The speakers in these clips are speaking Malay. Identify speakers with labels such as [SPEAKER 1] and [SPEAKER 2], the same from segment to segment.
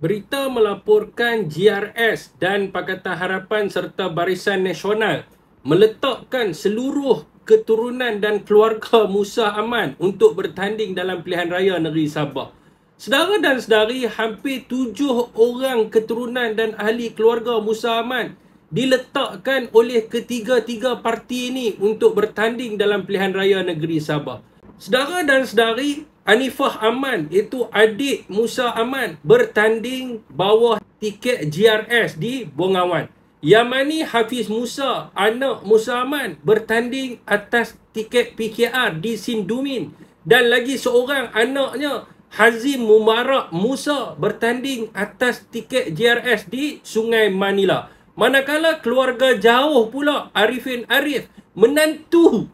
[SPEAKER 1] Berita melaporkan GRS dan Pakatan Harapan serta Barisan Nasional meletakkan seluruh keturunan dan keluarga Musa Aman untuk bertanding dalam pilihan raya negeri Sabah. Saudara dan saudari, hampir 7 orang keturunan dan ahli keluarga Musa Aman diletakkan oleh ketiga-tiga parti ini untuk bertanding dalam pilihan raya negeri Sabah. Saudara dan saudari, Anifah Aman, iaitu adik Musa Aman, bertanding bawah tiket GRS di Bongawan. Yamani Hafiz Musa, anak Musa Aman, bertanding atas tiket PKR di Sindumin. Dan lagi seorang anaknya, Hazim Mubarak Musa, bertanding atas tiket GRS di Sungai Manila. Manakala keluarga jauh pula, Arifin Arif, menantu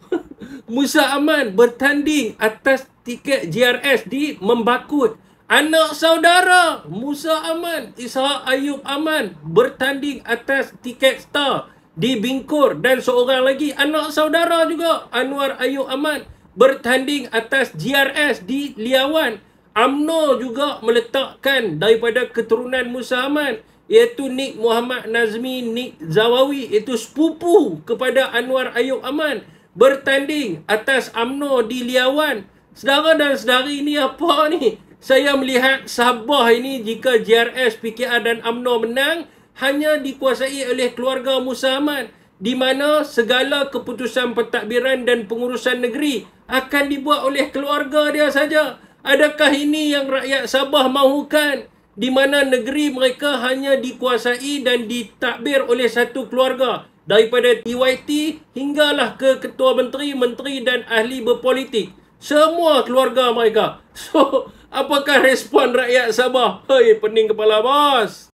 [SPEAKER 1] Musa Aman, bertanding atas tiket GRS di Membakut. Anak saudara Musa Aman, Ishak Ayub Aman, bertanding atas tiket Star di Bingkur. Dan seorang lagi anak saudara juga, Anwar Ayub Aman, bertanding atas GRS di Liawan. UMNO juga meletakkan daripada keturunan Musa Aman, iaitu Nik Muhammad Nazmi Nik Zawawi, iaitu sepupu kepada Anwar Ayub Aman, bertanding atas UMNO di Liawan. Saudara dan saudari, ini apa ni? Saya melihat Sabah ini, jika GRS, PKR dan UMNO menang, hanya dikuasai oleh keluarga Musa Aman, di mana segala keputusan pentadbiran dan pengurusan negeri akan dibuat oleh keluarga dia saja. Adakah ini yang rakyat Sabah mahukan? Di mana negeri mereka hanya dikuasai dan ditadbir oleh satu keluarga, daripada TYT hinggalah ke ketua menteri, menteri dan ahli berpolitik. Semua keluarga mereka. So, apakah respon rakyat Sabah? Hei, pening kepala bos.